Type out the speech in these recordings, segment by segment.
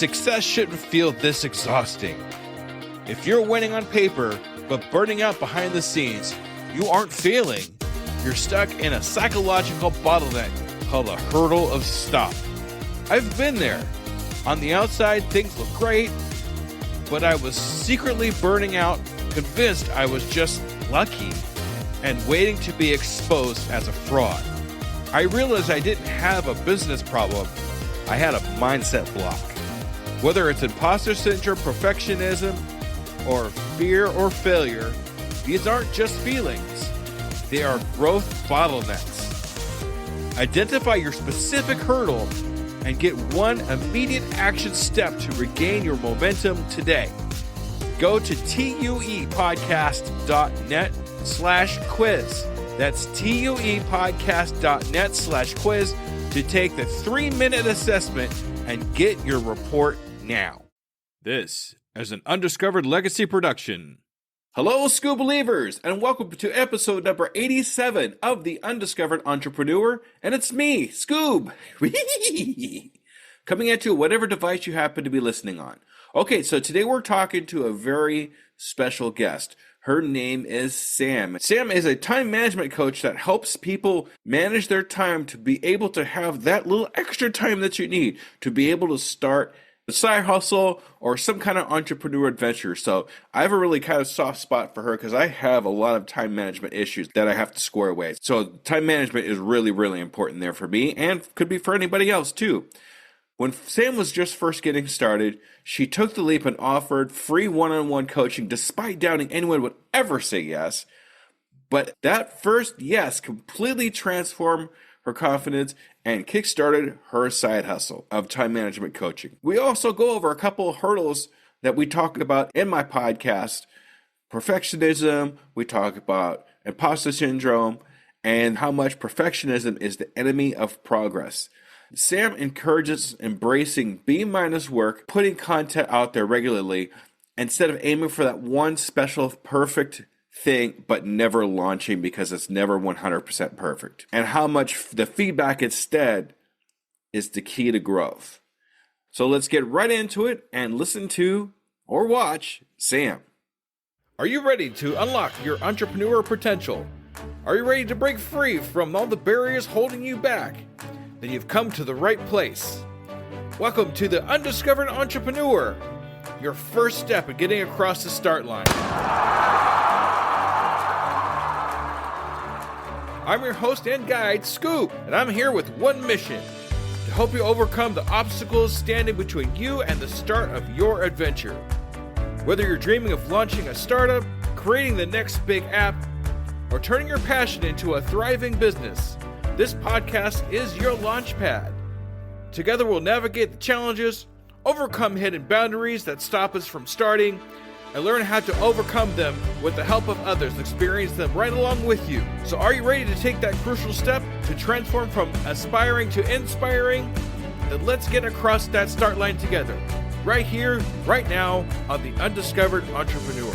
Success shouldn't feel this exhausting. If you're winning on paper, but burning out behind the scenes, you aren't failing. You're stuck in a psychological bottleneck called a hurdle of stop. I've been there. On the outside, things look great, but I was secretly burning out, convinced I was just lucky and waiting to be exposed as a fraud. I realized I didn't have a business problem. I had a mindset block. Whether it's imposter syndrome, perfectionism, or fear or failure, these aren't just feelings. They are growth bottlenecks. Identify your specific hurdle and get one immediate action step to regain your momentum today. Go to tuepodcast.net/quiz. That's tuepodcast.net/quiz to take the 3-minute assessment and get your report now. This is an Undiscovered Legacy production. Hello, Skoop believers, and welcome to episode number 87 of the Undiscovered Entrepreneur, and it's me, Skoop, coming at you whatever device you happen to be listening on. Okay, so today we're talking to a very special guest. Her name is Sam. Sam is a time management coach that helps people manage their time to be able to have that little extra time that you need to be able to start a side hustle or some kind of entrepreneur adventure. So I have a really kind of soft spot for her because I have a lot of time management issues that I have to square away. So time management is really, really important there for me and could be for anybody else too. When Sam was just first getting started, she took the leap and offered free one-on-one coaching despite doubting anyone would ever say yes. But that first yes completely transformed her confidence and kickstarted her side hustle of time management coaching. We also go over a couple of hurdles that we talk about in my podcast. Perfectionism, we talk about imposter syndrome, and how much perfectionism is the enemy of progress. Sam encourages embracing B- work, putting content out there regularly, instead of aiming for that one special perfect thing, but never launching because it's never 100% perfect. And how much the feedback instead is the key to growth. So let's get right into it and listen to or watch Sam. Are you ready to unlock your entrepreneurial potential? Are you ready to break free from all the barriers holding you back? Then you've come to the right place. Welcome to the Undiscovered Entrepreneur, your first step in getting across the start line. I'm your host and guide, Skoop, and I'm here with one mission: to help you overcome the obstacles standing between you and the start of your adventure. Whether you're dreaming of launching a startup, creating the next big app, or turning your passion into a thriving business, this podcast is your launch pad. Together we'll navigate the challenges, overcome hidden boundaries that stop us from starting, and learn how to overcome them with the help of others and experience them right along with you. So are you ready to take that crucial step to transform from aspiring to inspiring? Then let's get across that start line together, right here, right now, on the Undiscovered Entrepreneur.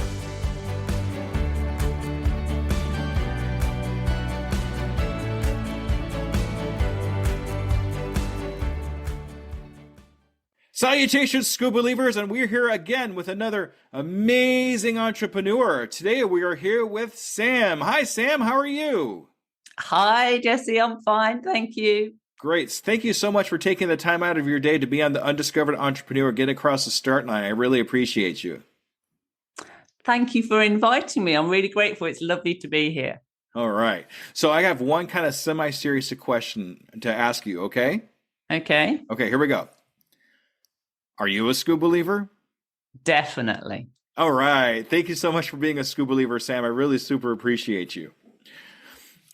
Salutations, Skoop believers, and we're here again with another amazing entrepreneur. Today we are here with Sam. Hi, Sam. How are you? Hi, Jesse. I'm fine. Thank you. Great. Thank you so much for taking the time out of your day to be on the Undiscovered Entrepreneur, get across the start line. I really appreciate you. Thank you for inviting me. I'm really grateful. It's lovely to be here. All right. So I have one kind of semi-serious question to ask you, okay? Okay. Okay, here we go. Are you a Skoop believer? Definitely. All right. Thank you so much for being a Skoop believer, Sam. I really super appreciate you.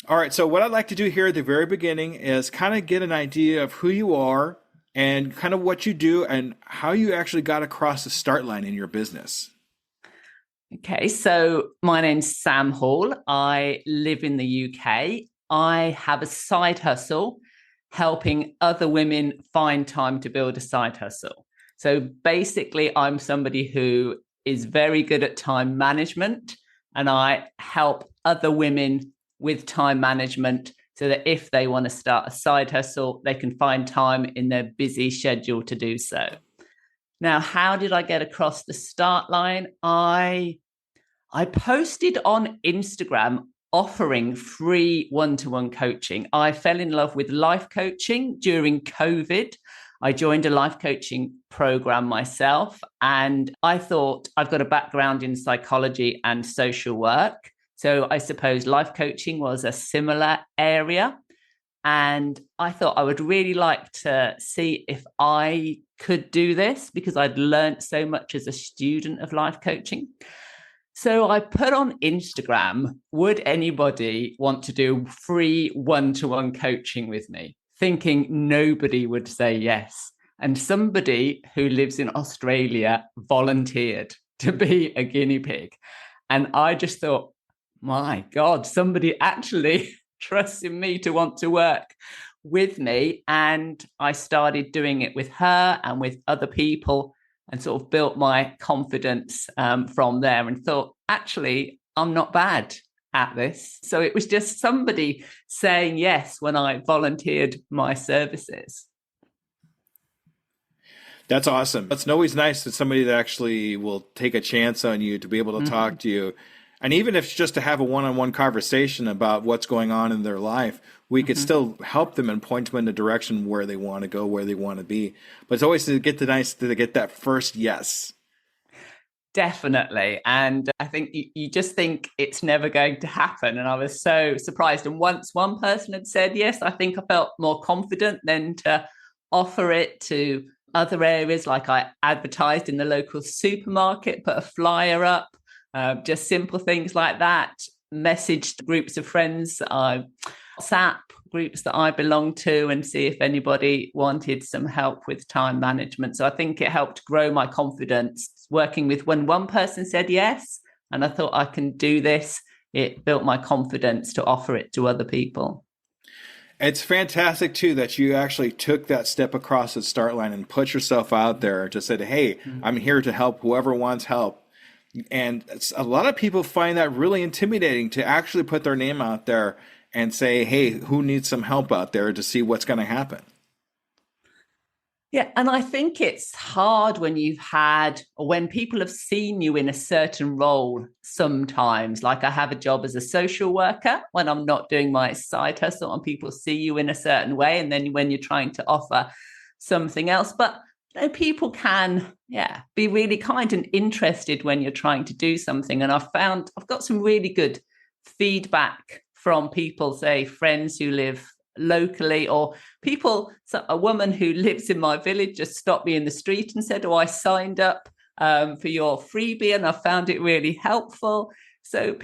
All right. So what I'd like to do here at the very beginning is kind of get an idea of who you are and kind of what you do and how you actually got across the start line in your business. Okay. So my name's Sam Hall. I live in the UK. I have a side hustle helping other women find time to build a side hustle. So basically, I'm somebody who is very good at time management, and I help other women with time management so that if they want to start a side hustle, they can find time in their busy schedule to do so. Now, how did I get across the start line? I posted on Instagram offering free one-to-one coaching. I fell in love with life coaching during COVID. I joined a life coaching program myself, and I thought I've got a background in psychology and social work. So I suppose life coaching was a similar area. And I thought I would really like to see if I could do this because I'd learned so much as a student of life coaching. So I put on Instagram, would anybody want to do free one-to-one coaching with me? Thinking nobody would say yes. And somebody who lives in Australia volunteered to be a guinea pig. And I just thought, my God, somebody actually trusts in me to want to work with me. And I started doing it with her and with other people and sort of built my confidence from there and thought, actually, I'm not bad at this. So it was just somebody saying yes when I volunteered my services. That's awesome. It's always nice that somebody that actually will take a chance on you to be able to talk to you. And even if it's just to have a one-on-one conversation about what's going on in their life, we could still help them and point them in the direction where they want to go, where they want to be. But it's always to get that first yes. Definitely. And I think you just think it's never going to happen. And I was so surprised. And once one person had said yes, I think I felt more confident then to offer it to other areas. Like I advertised in the local supermarket, put a flyer up, just simple things like that, messaged groups of friends, WhatsApp groups that I belong to and see if anybody wanted some help with time management. So I think it helped grow my confidence working with when one person said yes, and I thought I can do this. It built my confidence to offer it to other people. It's fantastic, too, that you actually took that step across the start line and put yourself out there to say, hey, I'm here to help whoever wants help. And a lot of people find that really intimidating to actually put their name out there and say, hey, who needs some help out there to see what's going to happen? Yeah, and I think it's hard when when people have seen you in a certain role sometimes. Like I have a job as a social worker when I'm not doing my side hustle and people see you in a certain way. And then when you're trying to offer something else, but people can, be really kind and interested when you're trying to do something. And I've got some really good feedback from people, say friends who live locally or people. So a woman who lives in my village just stopped me in the street and said, I signed up for your freebie and I found it really helpful. So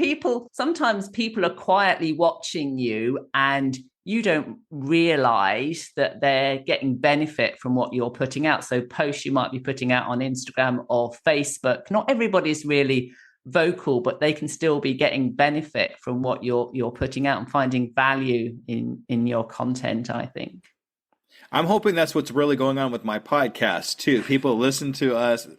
sometimes people are quietly watching you and you don't realize that they're getting benefit from what you're putting out. So posts you might be putting out on Instagram or Facebook, not everybody's really vocal, but they can still be getting benefit from what you're putting out and finding value in your content, I think. I'm hoping that's what's really going on with my podcast too. People listen to us,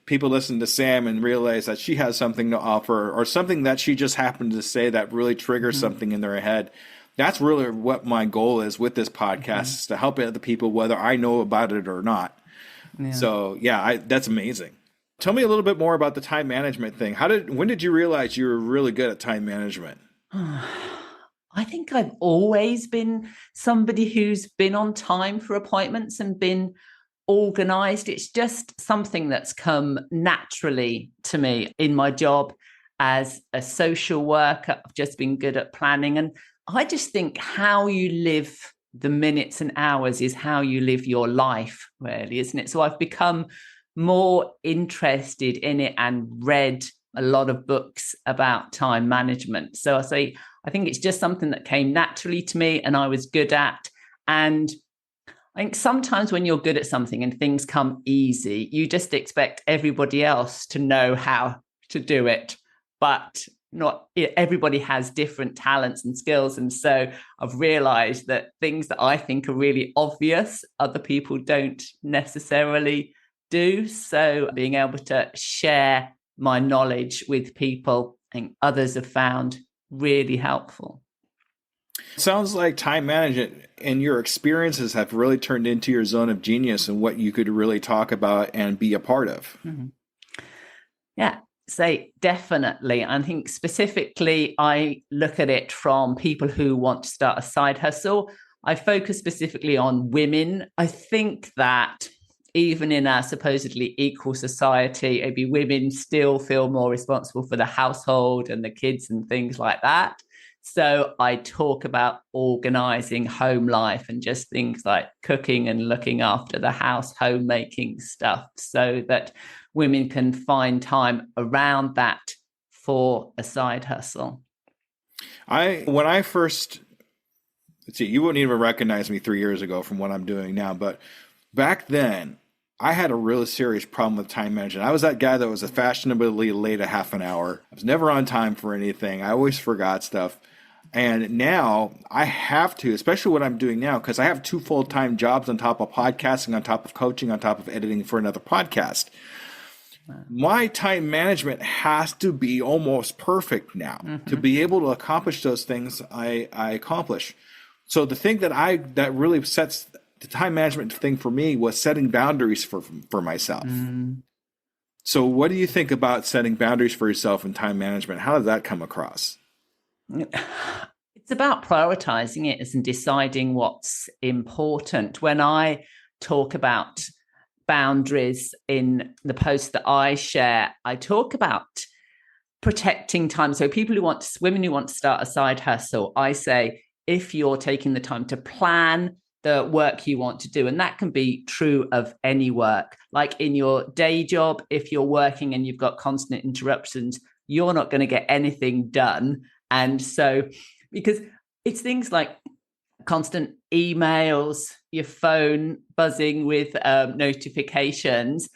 people listen to Sam and realize that she has something to offer or something that she just happened to say that really triggers something in their head. That's really what my goal is with this podcast, is to help other people, whether I know about it or not. Yeah. So that's amazing. Tell me a little bit more about the time management thing. When did you realize you were really good at time management? I think I've always been somebody who's been on time for appointments and been organized. It's just something that's come naturally to me in my job as a social worker. I've just been good at planning. And I just think how you live the minutes and hours is how you live your life, really, isn't it? So I've become more interested in it and read a lot of books about time management. So I think it's just something that came naturally to me and I was good at. And I think sometimes when you're good at something and things come easy, you just expect everybody else to know how to do it. But not everybody has different talents and skills. And so I've realized that things that I think are really obvious, other people don't necessarily do. So being able to share my knowledge with people, I think others have found really helpful. Sounds like time management and your experiences have really turned into your zone of genius and what you could really talk about and be a part of. Mm-hmm. Yeah, say definitely. I think specifically, I look at it from people who want to start a side hustle. I focus specifically on women. I think that even in a supposedly equal society, maybe women still feel more responsible for the household and the kids and things like that. So I talk about organizing home life and just things like cooking and looking after the house, homemaking stuff, so that women can find time around that for a side hustle. When I first, let's see, you wouldn't even recognize me 3 years ago from what I'm doing now, but back then, I had a really serious problem with time management. I was that guy that was fashionably late a half an hour. I was never on time for anything. I always forgot stuff. And now I have to, especially what I'm doing now, because I have 2 full-time jobs on top of podcasting, on top of coaching, on top of editing for another podcast. My time management has to be almost perfect now to be able to accomplish those things I accomplish. So the thing that really sets the time management thing for me was setting boundaries for myself. So what do you think about setting boundaries for yourself in time management? How does that come across? It's about prioritizing it and deciding what's important. When I talk about boundaries in the post that I share, I talk about protecting time. So women who want to start a side hustle, I say, if you're taking the time to plan the work you want to do, and that can be true of any work, like in your day job, if you're working and you've got constant interruptions, you're not going to get anything done. And so, because it's things like constant emails, your phone buzzing with notifications,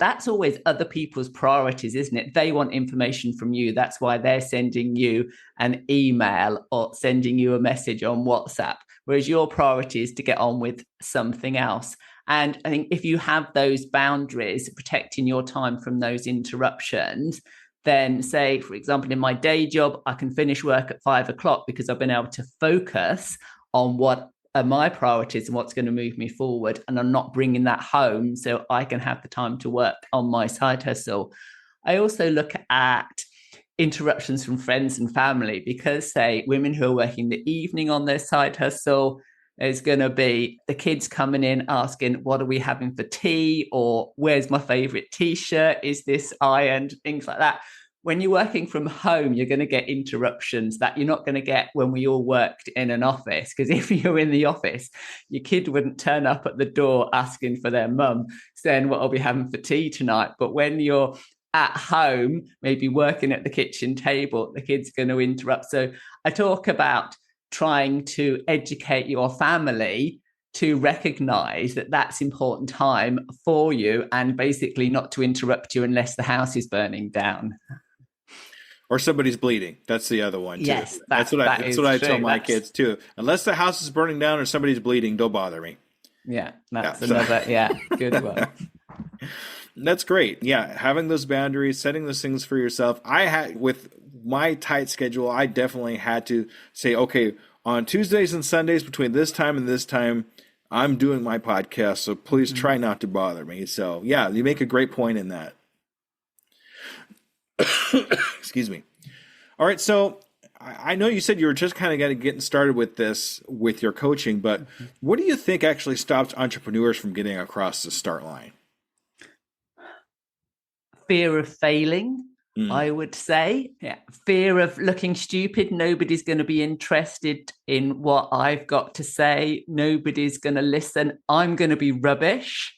that's always other people's priorities, isn't it? They want information from you. That's why they're sending you an email or sending you a message on WhatsApp, whereas your priority is to get on with something else. And I think if you have those boundaries, protecting your time from those interruptions, then say, for example, in my day job, I can finish work at 5 o'clock because I've been able to focus on what are my priorities and what's going to move me forward. And I'm not bringing that home so I can have the time to work on my side hustle. I also look at interruptions from friends and family because, say, women who are working the evening on their side hustle, there's going to be the kids coming in asking, what are we having for tea? Or where's my favorite t-shirt? Is this ironed? Things like that. When you're working from home, you're going to get interruptions that you're not going to get when we all worked in an office. Because if you're in the office, your kid wouldn't turn up at the door asking for their mum, saying, what are we having for tea tonight? But when you're at home, maybe working at the kitchen table, the kid's going to interrupt. So I talk about trying to educate your family to recognize that that's important time for you and basically not to interrupt you unless the house is burning down. Or somebody's bleeding. That's the other one too. Yes, that's what I tell my kids too. Unless the house is burning down or somebody's bleeding, don't bother me. Yeah, that's another good one. That's great. Yeah, having those boundaries, setting those things for yourself. With my tight schedule, I definitely had to say, okay, on Tuesdays and Sundays between this time and this time, I'm doing my podcast, so please try not to bother me. So yeah, you make a great point in that. Excuse me. All right, so I know you said you were just kind of getting started with this, with your coaching, but what do you think actually stops entrepreneurs from getting across the start line? Fear of failing, I would say. Yeah. Fear of looking stupid. Nobody's going to be interested in what I've got to say. Nobody's going to listen. I'm going to be rubbish.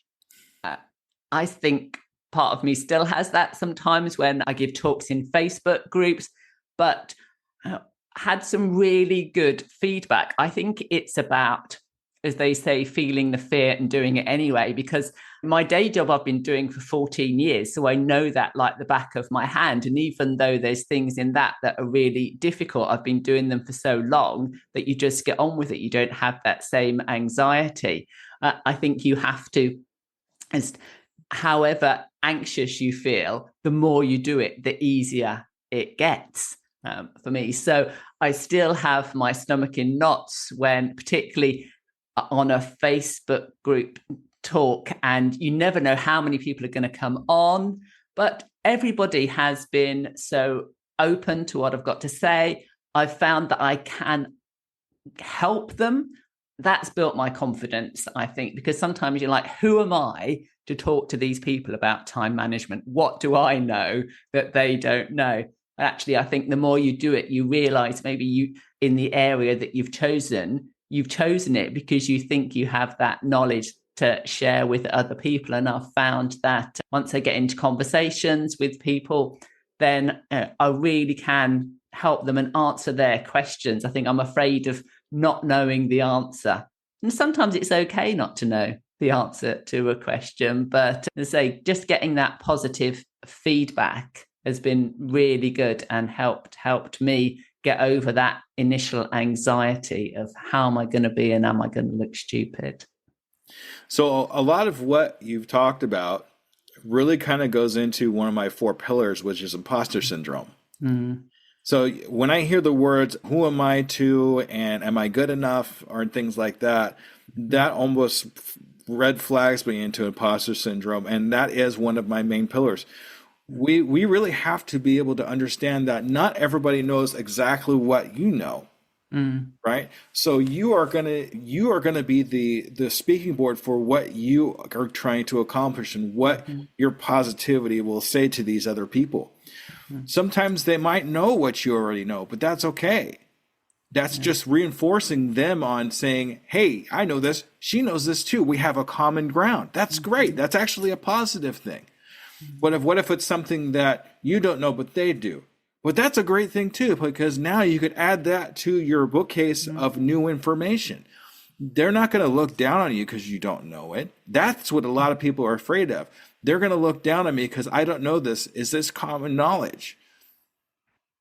I think part of me still has that sometimes when I give talks in Facebook groups, but had some really good feedback. I think it's about, as they say, feeling the fear and doing it anyway, because my day job I've been doing for 14 years. So I know that like the back of my hand. And even though there's things in that are really difficult, I've been doing them for so long that you just get on with it. You don't have that same anxiety. I think you have to, however anxious you feel, the more you do it, the easier it gets. for me. So I still have my stomach in knots when, particularly on a Facebook group talk, and you never know how many people are going to come on, but everybody has been so open to what I've got to say. I've found that I can help them. That's built my confidence, I think, because sometimes you're like, who am I to talk to these people about time management? What do I know that they don't know? Actually, I think the more you do it, you realize maybe you, in the area that you've chosen it because you think you have that knowledge to share with other people. And I've found that once I get into conversations with people, then I really can help them and answer their questions. I think I'm afraid of not knowing the answer. And sometimes it's okay not to know the answer to a question, but as I say, just getting that positive feedback has been really good and helped me get over that initial anxiety of how am I going to be and am I going to look stupid? So a lot of what you've talked about really kind of goes into one of my 4 pillars, which is imposter syndrome. Mm. So when I hear the words, who am I to, and am I good enough, or things like that, that almost red flags me into imposter syndrome. And that is one of my main pillars. We really have to be able to understand that not everybody knows exactly what you know. Right. So you are gonna be the speaking board for what you are trying to accomplish and what your positivity will say to these other people. Sometimes they might know what you already know, but that's okay. That's just reinforcing them on saying, hey, I know this. She knows this too. We have a common ground. That's great. That's actually a positive thing. But what if it's something that you don't know, but they do? But that's a great thing too, because now you could add that to your bookcase of new information. They're not going to look down on you because you don't know it. That's what a lot of people are afraid of. They're going to look down on me because I don't know this. Is this common knowledge?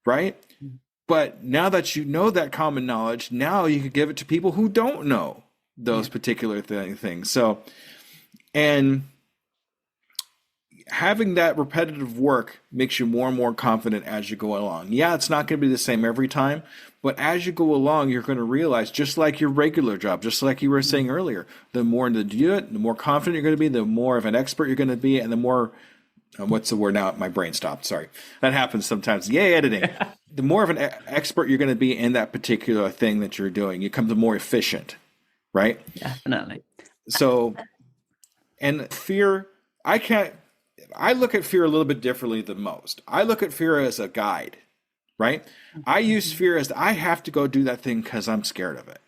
Right? But now that you know that common knowledge, now you can give it to people who don't know those particular things. So, and having that repetitive work makes you more and more confident as you go along. Yeah, it's not going to be the same every time, but as you go along, you're going to realize, just like your regular job, just like you were saying earlier, the more to do it, the more confident you're going to be, the more of an expert you're going to be, and the more, what's the word now? My brain stopped. Sorry. That happens sometimes. Yay, editing. The more of an expert you're going to be in that particular thing that you're doing, you become the more efficient, right? Definitely. So, and fear, I look at fear a little bit differently than most. I look at fear as a guide, right? I use fear as I have to go do that thing because I'm scared of it,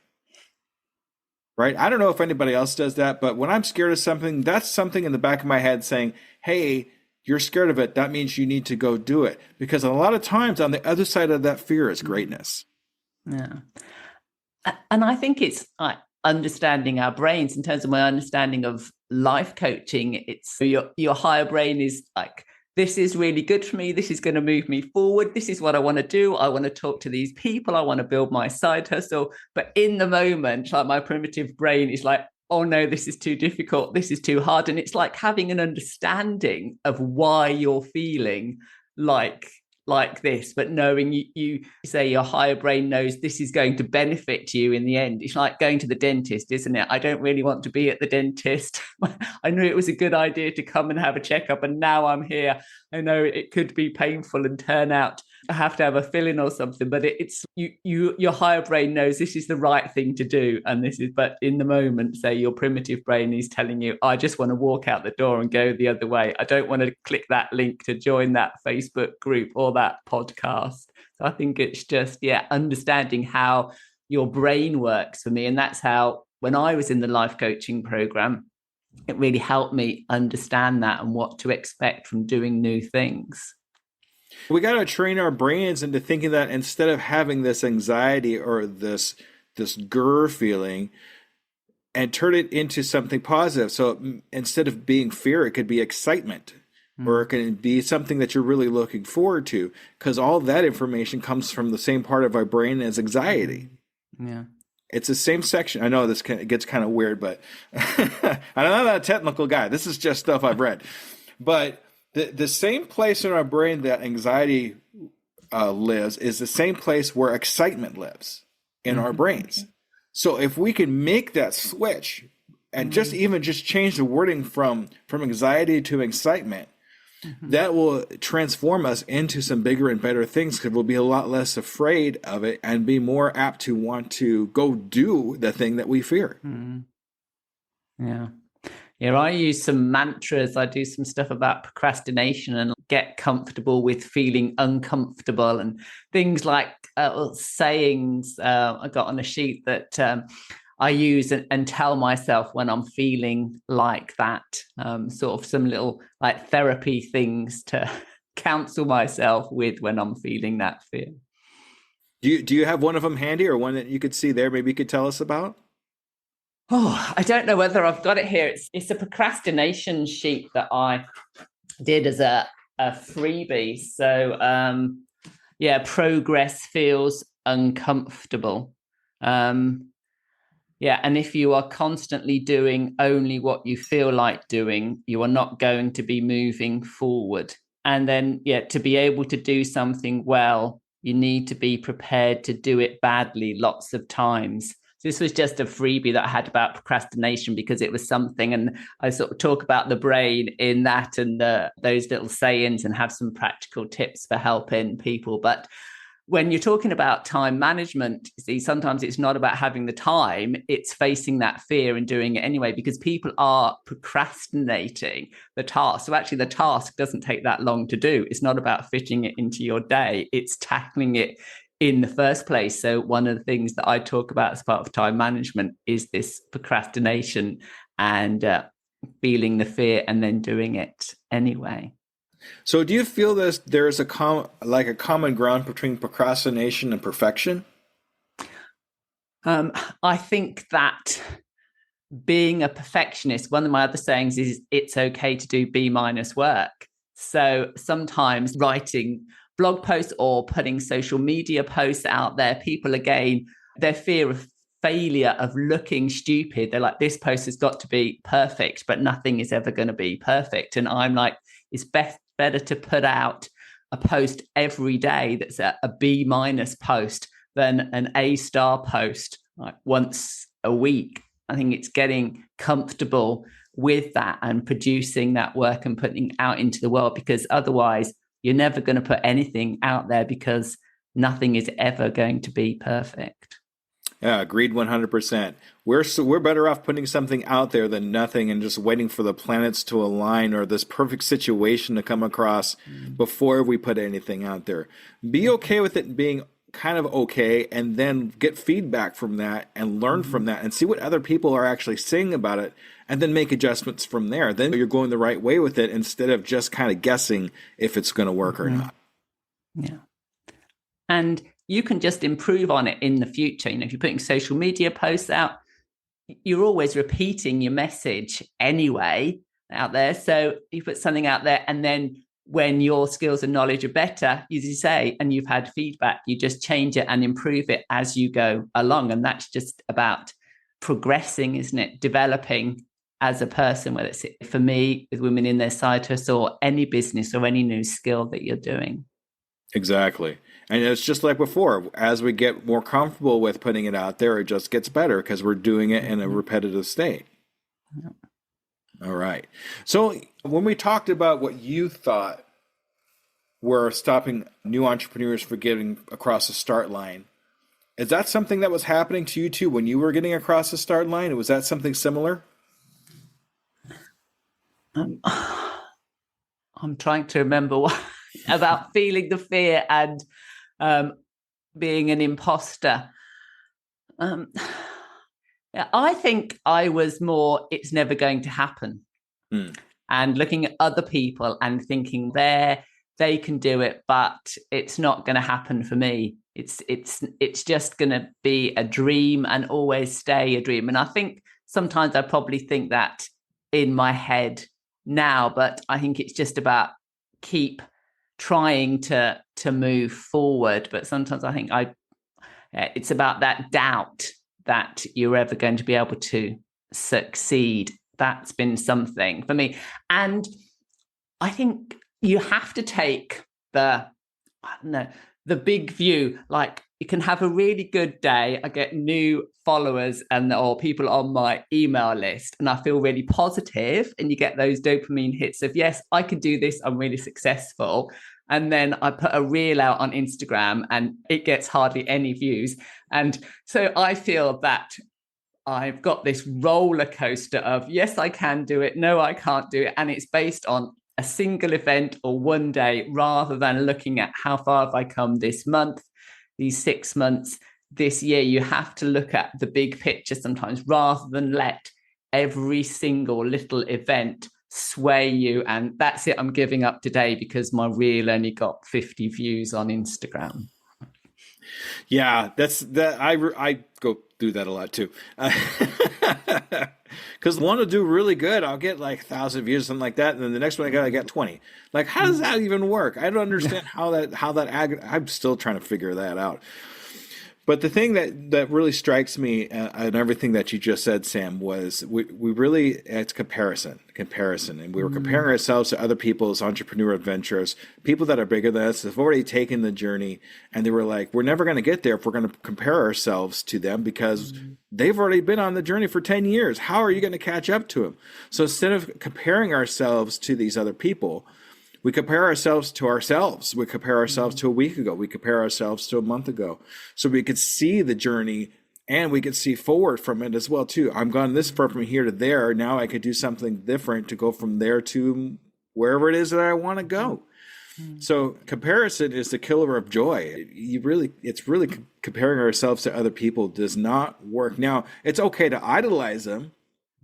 right? I don't know if anybody else does that, but when I'm scared of something, that's something in the back of my head saying, hey, you're scared of it. That means you need to go do it. Because a lot of times on the other side of that fear is greatness. Yeah. And I think it's understanding our brains. In terms of my understanding of life coaching, it's your higher brain is like, this is really good for me. This is going to move me forward. This is what I want to do. I want to talk to these people. I want to build my side hustle. But in the moment, like, my primitive brain is like, oh no, this is too difficult. This is too hard. And it's like having an understanding of why you're feeling like this, but knowing you say your higher brain knows this is going to benefit you in the end. It's like going to the dentist, isn't it? I don't really want to be at the dentist. I knew it was a good idea to come and have a checkup, and now I'm here. I know it could be painful and turn out I have to have a fill-in or something, but it's your higher brain knows this is the right thing to do, and but in the moment, say your primitive brain is telling you, I just want to walk out the door and go the other way. I don't want to click that link to join that Facebook group or that podcast. So I think it's just understanding how your brain works for me, and that's how, when I was in the life coaching program, it really helped me understand that and what to expect from doing new things. We got to train our brains into thinking that instead of having this anxiety or this grr feeling, and turn it into something positive. So instead of being fear, it could be excitement, or it can be something that you're really looking forward to, because all that information comes from the same part of our brain as anxiety. Yeah. It's the same section. I know this gets kind of weird, but I'm not a technical guy. This is just stuff I've read. But the same place in our brain that anxiety lives is the same place where excitement lives in our brains. So if we can make that switch and just change the wording from anxiety to excitement, that will transform us into some bigger and better things, because we'll be a lot less afraid of it and be more apt to want to go do the thing that we fear. Yeah. Yeah, I use some mantras. I do some stuff about procrastination and get comfortable with feeling uncomfortable, and things like sayings I got on a sheet that I use and tell myself when I'm feeling like that, sort of some little like therapy things to counsel myself with when I'm feeling that fear. Do you have one of them handy, or one that you could see there? Maybe you could tell us about? Oh, I don't know whether I've got it here. It's a procrastination sheet that I did as a freebie. So, progress feels uncomfortable. And if you are constantly doing only what you feel like doing, you are not going to be moving forward. And then, to be able to do something well, you need to be prepared to do it badly lots of times. This was just a freebie that I had about procrastination because it was something, and I sort of talk about the brain in that and those little sayings and have some practical tips for helping people. But when you're talking about time management, see, sometimes it's not about having the time, it's facing that fear and doing it anyway, because people are procrastinating the task. So actually the task doesn't take that long to do. It's not about fitting it into your day, it's tackling it in the first place. So one of the things that I talk about as part of time management is this procrastination and feeling the fear and then doing it anyway. So do you feel there's a common ground between procrastination and perfection? I think that being a perfectionist, one of my other sayings is it's okay to do B- work. So sometimes writing blog posts or putting social media posts out there, people, again, their fear of failure, of looking stupid, they're like, this post has got to be perfect, but nothing is ever going to be perfect. And I'm like, it's better to put out a post every day that's a B- post than an A* post like once a week. I think it's getting comfortable with that and producing that work and putting it out into the world, because otherwise you're never going to put anything out there, because nothing is ever going to be perfect. Yeah, agreed 100%. We're better off putting something out there than nothing and just waiting for the planets to align or this perfect situation to come across before we put anything out there. Be okay with it being kind of okay, and then get feedback from that and learn from that and see what other people are actually saying about it, and then make adjustments from there. Then you're going the right way with it instead of just kind of guessing if it's going to work or not. Yeah. And you can just improve on it in the future. If you're putting social media posts out, you're always repeating your message anyway out there. So you put something out there, and then when your skills and knowledge are better, as you say, and you've had feedback, you just change it and improve it as you go along. And that's just about progressing, isn't it? Developing as a person, whether it's for me with women in their side hustle or any business or any new skill that you're doing. Exactly. And it's just like before, as we get more comfortable with putting it out there, it just gets better because we're doing it in a repetitive state. Yep. All right. So when we talked about what you thought were stopping new entrepreneurs from getting across the start line, is that something that was happening to you too when you were getting across the start line? Was that something similar? I'm trying to remember about feeling the fear and being an imposter. I think I was more, it's never going to happen. And looking at other people and thinking they can do it, but it's not going to happen for me. It's just going to be a dream and always stay a dream. And I think sometimes I probably think that in my head now, but I think it's just about keep trying to move forward. But sometimes I think it's about that doubt that you're ever going to be able to succeed. That's been something for me. And I think you have to take the the big view. Like, you can have a really good day. I get new followers or people on my email list, and I feel really positive, and you get those dopamine hits of, yes, I can do this, I'm really successful. And then I put a reel out on Instagram and it gets hardly any views. And so I feel that I've got this roller coaster of, yes, I can do it, no, I can't do it. And it's based on a single event or one day, rather than looking at how far have I come this month, these 6 months, this year. You have to look at the big picture sometimes, rather than let every single little event sway you. And that's it, I'm giving up today because my reel only got 50 views on Instagram. Yeah, I go through that a lot too. Because one will do really good, I'll get like 1,000 views, something like that, and then the next one I get 20. Like, how does that even work? I don't understand I'm still trying to figure that out. But the thing that really strikes me and everything that you just said, Sam, was we really, it's comparison, and we were comparing ourselves to other people's entrepreneurial adventures, people that are bigger than us, have already taken the journey, and they were like, we're never going to get there if we're going to compare ourselves to them because they've already been on the journey for 10 years. How are you going to catch up to them? So instead of comparing ourselves to these other people, we compare ourselves to ourselves. We compare ourselves to a week ago. We compare ourselves to a month ago. So we could see the journey and we could see forward from it as well, too. I'm gone this far from here to there. Now I could do something different to go from there to wherever it is that I want to go. So comparison is the killer of joy. It's really comparing ourselves to other people does not work. Now, it's okay to idolize them.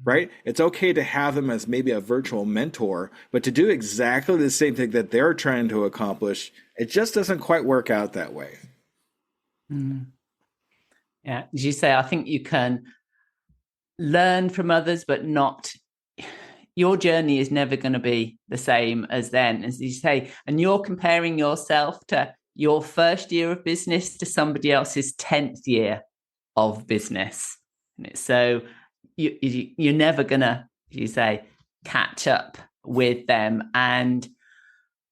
Right? It's okay to have them as maybe a virtual mentor, but to do exactly the same thing that they're trying to accomplish, it just doesn't quite work out that way. Yeah. As you say, I think you can learn from others, but not, your journey is never going to be the same as then, as you say, and you're comparing yourself to your first year of business to somebody else's 10th year of business. So you're never gonna, as you say, catch up with them. And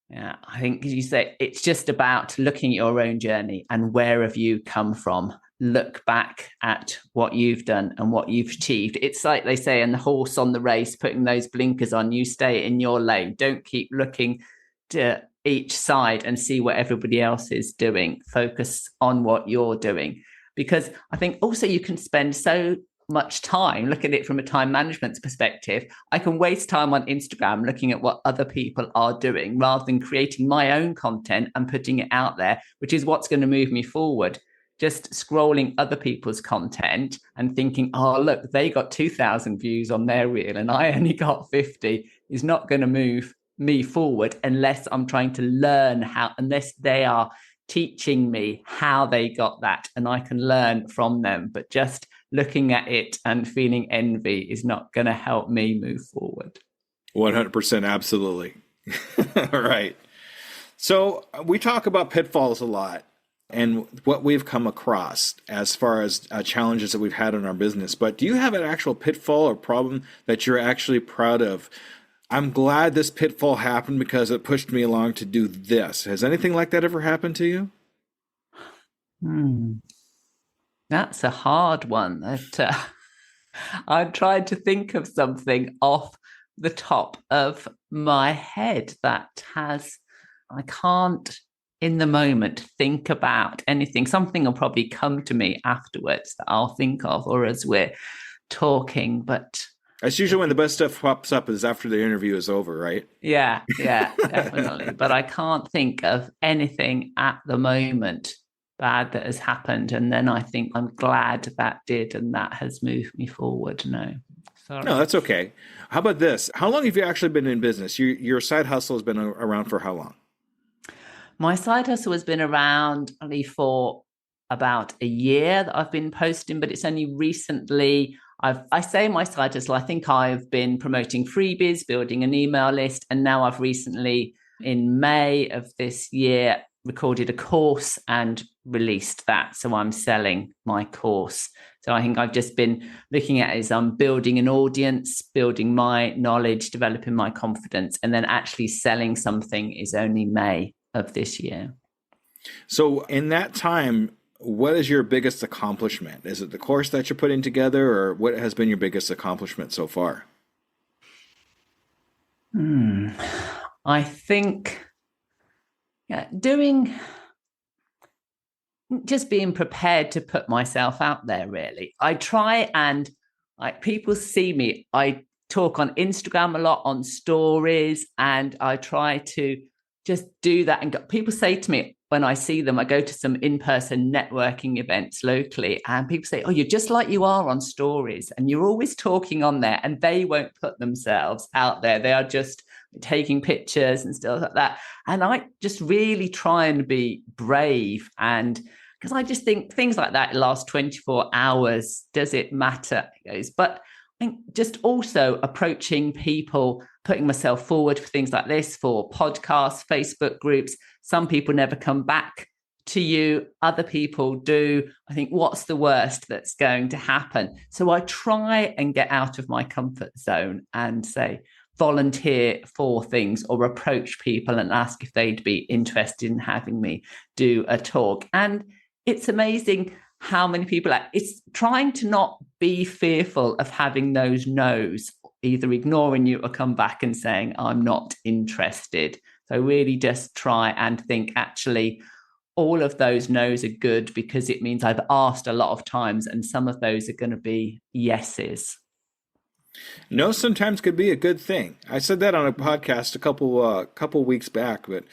yeah, I think, as you say, it's just about looking at your own journey and where have you come from. Look back at what you've done and what you've achieved. It's like they say in the horse on the race, putting those blinkers on, you stay in your lane. Don't keep looking to each side and see what everybody else is doing. Focus on what you're doing. Because I think also you can spend so much time, look at it from a time management perspective. I can waste time on Instagram looking at what other people are doing rather than creating my own content and putting it out there, which is what's going to move me forward. Just scrolling other people's content and thinking, oh, look, they got 2,000 views on their reel and I only got 50 is not going to move me forward unless I'm trying to learn how, unless they are teaching me how they got that and I can learn from them. But just looking at it and feeling envy is not going to help me move forward. 100%, absolutely. All right. So we talk about pitfalls a lot and what we've come across as far as challenges that we've had in our business. But do you have an actual pitfall or problem that you're actually proud of? I'm glad this pitfall happened because it pushed me along to do this. Has anything like that ever happened to you? That's a hard one. I tried to think of something off the top of my head I can't in the moment think about anything. Something will probably come to me afterwards that I'll think of or as we're talking, but that's usually when the best stuff pops up is after the interview is over, right? Yeah, definitely. But I can't think of anything at the moment bad that has happened. And then I think I'm glad that did, and that has moved me forward. No, sorry. No, that's okay. How about this? How long have you actually been in business? Your side hustle has been around for how long? My side hustle has been around only for about a year that I've been posting, but it's only recently I say my side hustle. I think I've been promoting freebies, building an email list, and now I've recently, in May of this year, recorded a course and released that. So I'm selling my course. So I think I've just been looking at it as I'm building an audience, building my knowledge, developing my confidence, and then actually selling something is only May of this year. So in that time, what is your biggest accomplishment? Is it the course that you're putting together, or what has been your biggest accomplishment so far? I think doing just being prepared to put myself out there, really. I try and like people see me. I talk on Instagram a lot on stories, and I try to just do that. And people say to me when I see them, I go to some in-person networking events locally, and people say, "Oh, you're just like you are on stories, and you're always talking on there." And they won't put themselves out there. They are just taking pictures and stuff like that. And I just really try and be brave, and because I just think things like that last 24 hours, does it matter? But I think just also approaching people, putting myself forward for things like this, for podcasts, Facebook groups. Some people never come back to you, other people do. I think, what's the worst that's going to happen? So I try and get out of my comfort zone and say, volunteer for things or approach people and ask if they'd be interested in having me do a talk. And it's amazing how many people it's trying to not be fearful of having those no's, either ignoring you or come back and saying, I'm not interested. So really just try and think, actually, all of those no's are good because it means I've asked a lot of times, and some of those are going to be yeses. No, sometimes could be a good thing. I said that on a podcast a couple weeks back, but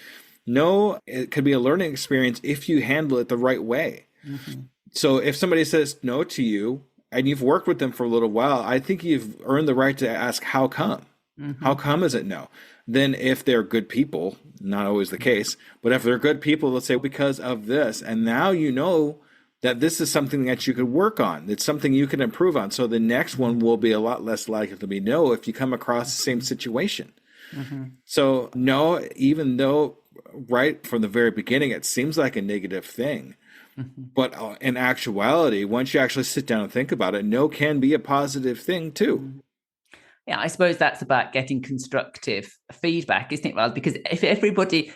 no, it could be a learning experience if you handle it the right way. Mm-hmm. So if somebody says no to you and you've worked with them for a little while, I think you've earned the right to ask, how come? Mm-hmm. How come is it no? Then if they're good people, not always the case, but if they're good people, let's say because of this, and now you know that this is something that you could work on. It's something you can improve on. So the next one will be a lot less likely to be no if you come across the same situation. Mm-hmm. So no, even though right from the very beginning, it seems like a negative thing. Mm-hmm. But in actuality, once you actually sit down and think about it, no can be a positive thing too. Yeah, I suppose that's about getting constructive feedback, isn't it, Raz? Because if everybody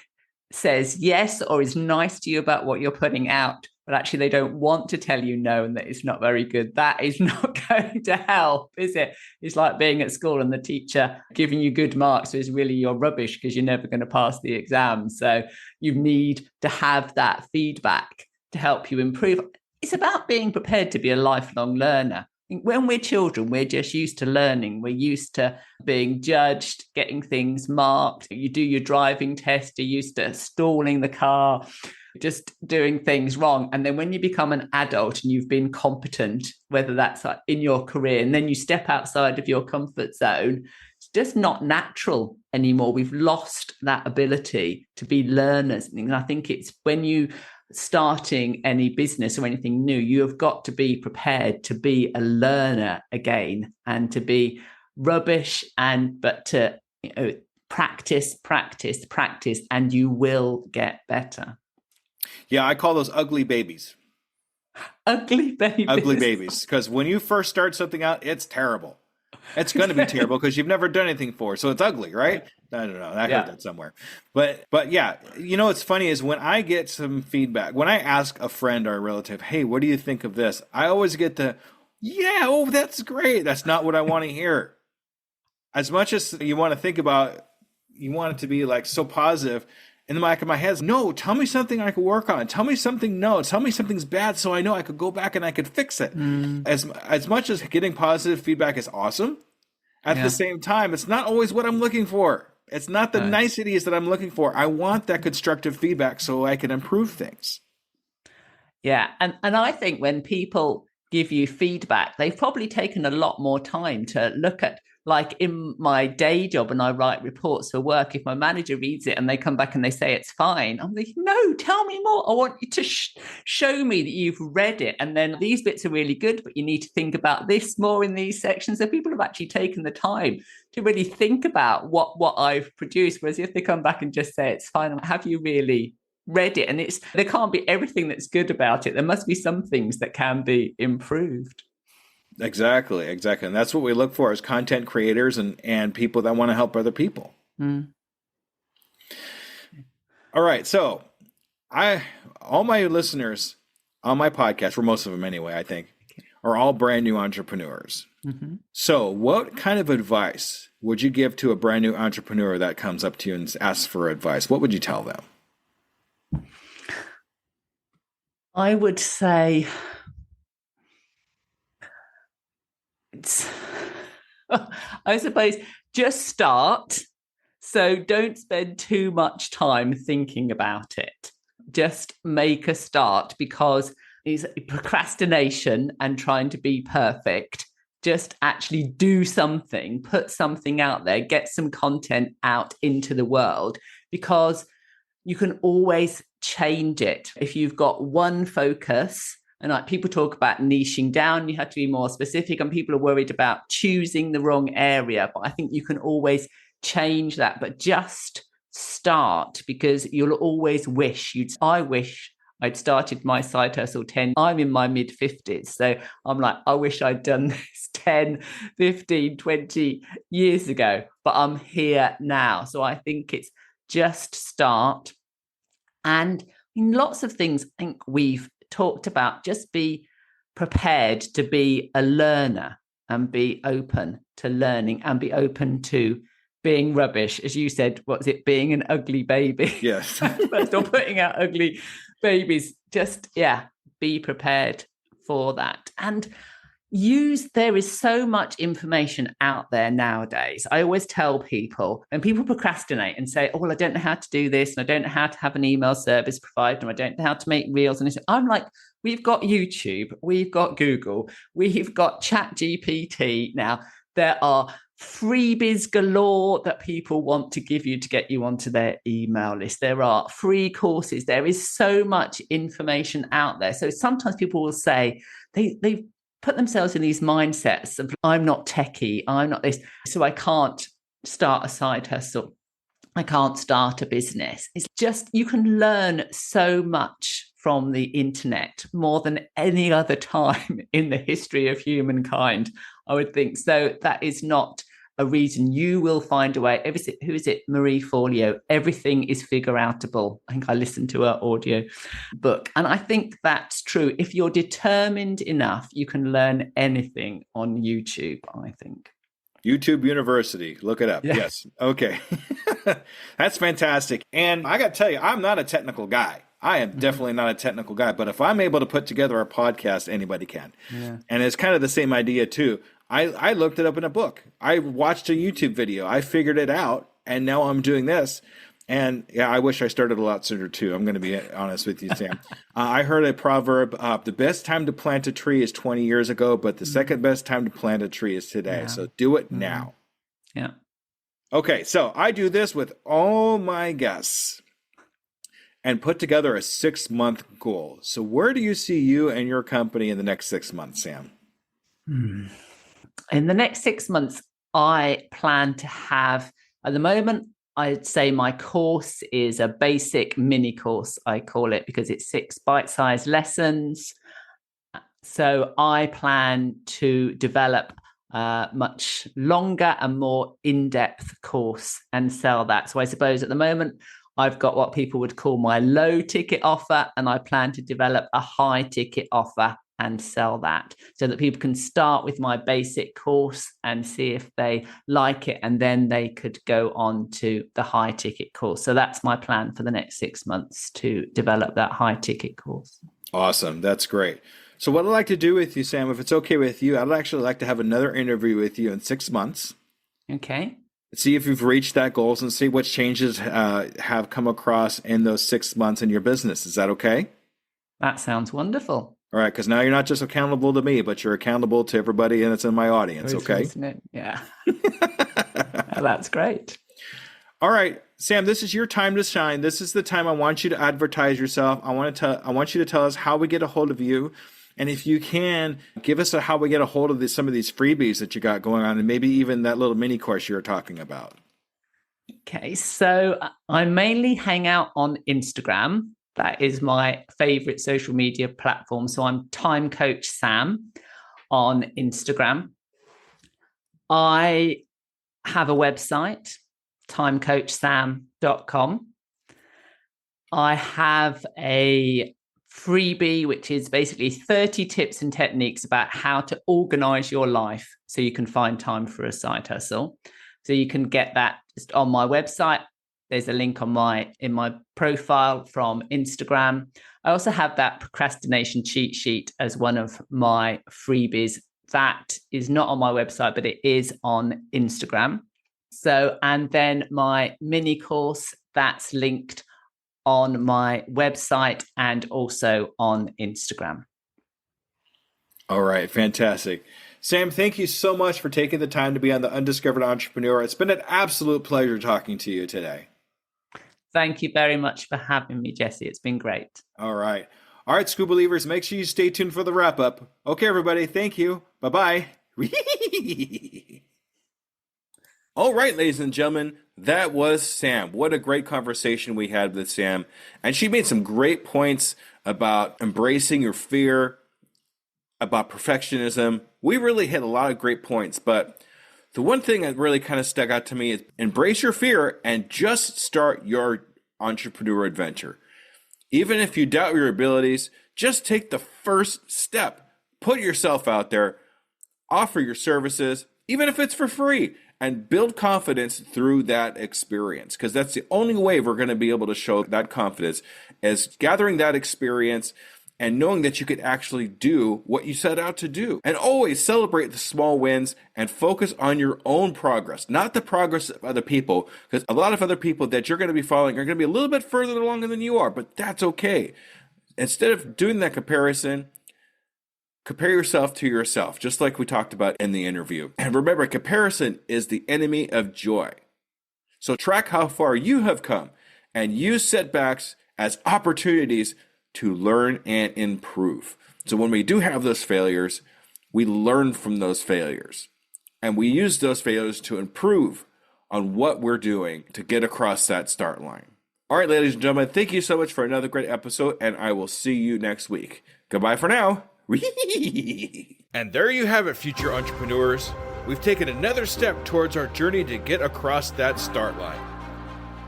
says yes or is nice to you about what you're putting out, but actually they don't want to tell you no and that it's not very good, that is not going to help, is it? It's like being at school and the teacher giving you good marks is really your rubbish because you're never going to pass the exam. So you need to have that feedback to help you improve. It's about being prepared to be a lifelong learner. When we're children, we're just used to learning. We're used to being judged, getting things marked. You do your driving test, you're used to stalling the car, just doing things wrong. And then when you become an adult and you've been competent, whether that's in your career, and then you step outside of your comfort zone, it's just not natural anymore. We've lost that ability to be learners. And I think it's when you starting any business or anything new, you have got to be prepared to be a learner again and to be rubbish, but to practice, and you will get better. Yeah, I call those ugly babies. Ugly babies. Ugly babies. Because when you first start something out, it's terrible. It's going to be terrible because you've never done anything for, so it's ugly, right? I don't know. I heard that somewhere. But yeah, what's funny is when I get some feedback, when I ask a friend or a relative, hey, what do you think of this? I always get that's great. That's not what I want to hear. As much as you want to think about, you want it to be like so positive, in the back of my head is, no, tell me something I could work on. Tell me something, tell me something's bad so I know I could go back and I could fix it. As much as getting positive feedback is awesome, at the same time, it's not always what I'm looking for. It's not the niceties that I'm looking for. I want that constructive feedback so I can improve things. Yeah, and I think when people give you feedback, they've probably taken a lot more time to look at, like in my day job and I write reports for work, if my manager reads it and they come back and they say it's fine, I'm like, no, tell me more. I want you to show me that you've read it. And then these bits are really good, but you need to think about this more in these sections. So people have actually taken the time to really think about what I've produced. Whereas if they come back and just say it's fine, have you really read it? And there can't be everything that's good about it. There must be some things that can be improved. Exactly. And that's what we look for as content creators and people that want to help other people. All right. So I all my listeners on my podcast, or most of them anyway, I think, are all brand new entrepreneurs. Mm-hmm. So what kind of advice would you give to a brand new entrepreneur that comes up to you and asks for advice? What would you tell them? I would say I suppose just start. So don't spend too much time thinking about it. Just make a start, because it's procrastination and trying to be perfect. Just actually do something, put something out there, get some content out into the world, because you can always change it. If you've got one focus, and like people talk about niching down, you have to be more specific, and people are worried about choosing the wrong area. But I think you can always change that, but just start, because you'll always wish I wish I'd started my side hustle 10. I'm in my mid 50s. So I'm like, I wish I'd done this 10, 15, 20 years ago, but I'm here now. So I think it's just start. And in lots of things, I think we've talked about, just be prepared to be a learner and be open to learning and be open to being rubbish. As you said, what's it, being an ugly baby? Yes. Or putting out ugly babies. Just, be prepared for that. And there is so much information out there nowadays. I always tell people, and people procrastinate and say, oh, well, I don't know how to do this, and I don't know how to have an email service provider, and I don't know how to make reels. And I'm like, we've got YouTube, we've got Google, we've got ChatGPT now. There are freebies galore that people want to give you to get you onto their email list. There are free courses. There is so much information out there. So sometimes people will say they put themselves in these mindsets of, I'm not techie, I'm not this, so I can't start a side hustle, I can't start a business. It's just, you can learn so much from the internet, more than any other time in the history of humankind, I would think. So that is not a reason. You will find a way. Who is it? Marie Forleo. Everything is figure outable. I think I listened to her audio book. And I think that's true. If you're determined enough, you can learn anything on YouTube, I think. YouTube University. Look it up. Yeah. Yes. Okay. That's fantastic. And I got to tell you, I'm not a technical guy. I am definitely not a technical guy, but if I'm able to put together a podcast, anybody can. Yeah. And it's kind of the same idea too. I looked it up in a book. I watched a YouTube video. I figured it out, and now I'm doing this. And yeah, I wish I started a lot sooner too. I'm going to be honest with you, Sam. I heard a proverb, the best time to plant a tree is 20 years ago, but the second best time to plant a tree is today. Yeah. So do it now. Yeah. Okay, so I do this with all my guests and put together a 6-month goal. So where do you see you and your company in the next 6 months, Sam? In the next 6 months, I plan to have, at the moment, I'd say my course is a basic mini course, I call it, because it's 6 bite-sized lessons. So I plan to develop a much longer and more in-depth course and sell that. So I suppose at the moment, I've got what people would call my low ticket offer, and I plan to develop a high ticket offer and sell that, so that people can start with my basic course and see if they like it, and then they could go on to the high ticket course. So that's my plan for the next 6 months, to develop that high ticket course. Awesome. That's great. So what I'd like to do with you, Sam, if it's okay with you, I'd actually like to have another interview with you in 6 months. Okay. See if you've reached that goals and see what changes have come across in those 6 months in your business. Is that okay? That sounds wonderful. All right, because now you're not just accountable to me, but you're accountable to everybody that's in my audience, okay? Isn't it? Yeah. Well, that's great. All right, Sam, this is your time to shine. This is the time I want you to advertise yourself. I want you to tell us how we get a hold of you. And if you can, give us how we get a hold of some of these freebies that you got going on, and maybe even that little mini course you were talking about. Okay, so I mainly hang out on Instagram. That is my favorite social media platform. So I'm Time Coach Sam on Instagram. I have a website, timecoachsam.com. I have a freebie, which is basically 30 tips and techniques about how to organize your life so you can find time for a side hustle. So you can get that just on my website. There's a link in my profile from Instagram. I also have that procrastination cheat sheet as one of my freebies. That is not on my website, but it is on Instagram. So, and then my mini course, that's linked on my website and also on Instagram. All right, fantastic. Sam, thank you so much for taking the time to be on the Undiscovered Entrepreneur. It's been an absolute pleasure talking to you today. Thank you very much for having me, Jesse. It's been great. All right. All right, Skoop believers, make sure you stay tuned for the wrap up. Okay, everybody, thank you. Bye-bye. All right, ladies and gentlemen, that was Sam. What a great conversation we had with Sam. And she made some great points about embracing your fear, about perfectionism. We really hit a lot of great points, but the one thing that really kind of stuck out to me is embrace your fear and just start your entrepreneur adventure. Even if you doubt your abilities, just take the first step. Put yourself out there, offer your services, even if it's for free, and build confidence through that experience, because that's the only way we're going to be able to show that confidence is gathering that experience and knowing that you could actually do what you set out to do. And always celebrate the small wins and focus on your own progress, not the progress of other people, because a lot of other people that you're going to be following are going to be a little bit further along than you are, but that's okay. Instead of doing that comparison, compare yourself to yourself, just like we talked about in the interview. And remember, comparison is the enemy of joy. So track how far you have come and use setbacks as opportunities to learn and improve. So when we do have those failures, we learn from those failures. And we use those failures to improve on what we're doing to get across that start line. All right, ladies and gentlemen, thank you so much for another great episode, and I will see you next week. Goodbye for now. And there you have it, future entrepreneurs. We've taken another step towards our journey to get across that start line.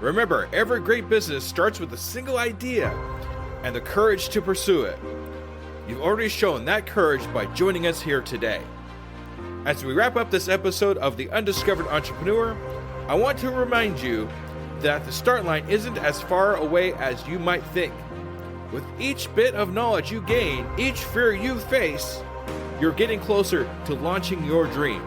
Remember, every great business starts with a single idea and the courage to pursue it. You've already shown that courage by joining us here today. As we wrap up this episode of The Undiscovered Entrepreneur, I want to remind you that the start line isn't as far away as you might think. With each bit of knowledge you gain, each fear you face, you're getting closer to launching your dream.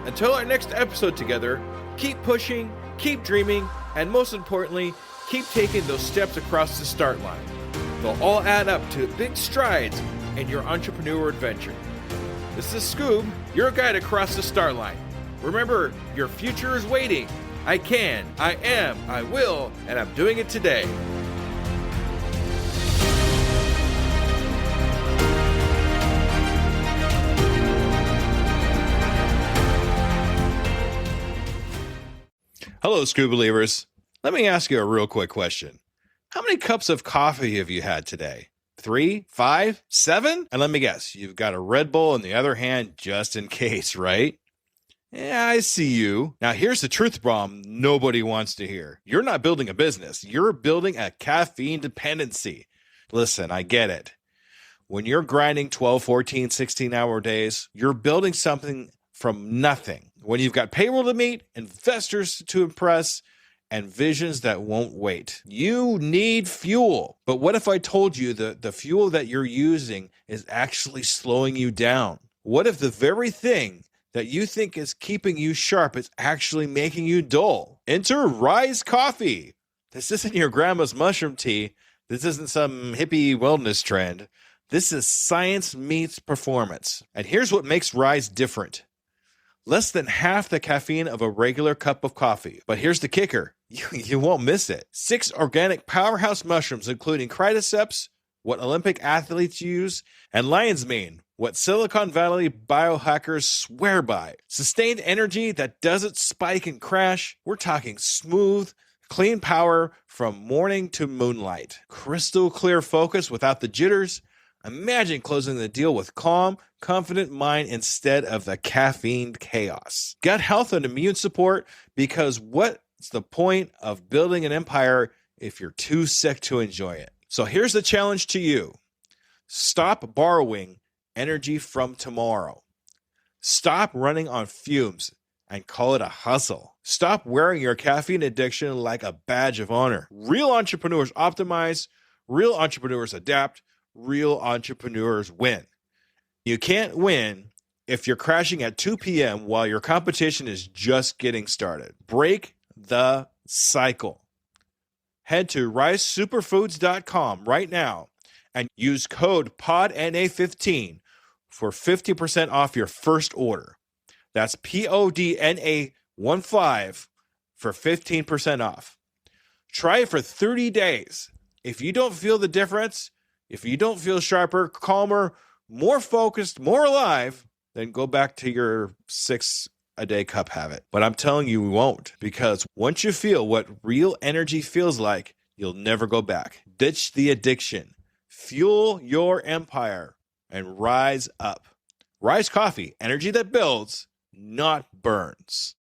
Until our next episode together, keep pushing, keep dreaming, and most importantly, keep taking those steps across the start line. They'll all add up to big strides in your entrepreneur adventure. This is Skoop, your guide across the start line. Remember, your future is waiting. I can, I am, I will, and I'm doing it today. Hello, Skoop believers. Let me ask you a real quick question. How many cups of coffee have you had today? 3, 5, 7? And let me guess, you've got a Red Bull in the other hand just in case, right? Yeah, I see you. Now here's the truth bomb nobody wants to hear. You're not building a business. You're building a caffeine dependency. Listen, I get it. When you're grinding 12, 14, 16-hour days, you're building something from nothing. When you've got payroll to meet, investors to impress, and visions that won't wait. You need fuel. But what if I told you that the fuel that you're using is actually slowing you down? What if the very thing that you think is keeping you sharp is actually making you dull? Enter Rise Coffee. This isn't your grandma's mushroom tea. This isn't some hippie wellness trend. This is science meets performance. And here's what makes Rise different. Less than half the caffeine of a regular cup of coffee. But here's the kicker. You won't miss it. 6 organic powerhouse mushrooms, including cordyceps, what Olympic athletes use, and lion's mane, what Silicon Valley biohackers swear by. Sustained energy that doesn't spike and crash. We're talking smooth, clean power from morning to moonlight. Crystal clear focus without the jitters. Imagine closing the deal with calm, confident mind instead of the caffeine chaos. Gut health and immune support, because what's the point of building an empire if you're too sick to enjoy it. So here's the challenge to you. Stop borrowing energy from tomorrow. Stop running on fumes and call it a hustle. Stop wearing your caffeine addiction like a badge of honor. Real entrepreneurs optimize, real entrepreneurs adapt, real entrepreneurs win. You can't win if you're crashing at 2 p.m. while your competition is just getting started. Break the cycle. Head to risesuperfoods.com right now and use code PODNA15 for 50% off your first order. That's PODNA15 for 15% off. Try it for 30 days. If you don't feel the difference, if you don't feel sharper, calmer, more focused, more alive, then go back to your 6-a-day cup habit. But I'm telling you, we won't, because once you feel what real energy feels like, you'll never go back. Ditch the addiction, fuel your empire, and rise up. Rise Coffee, energy that builds, not burns.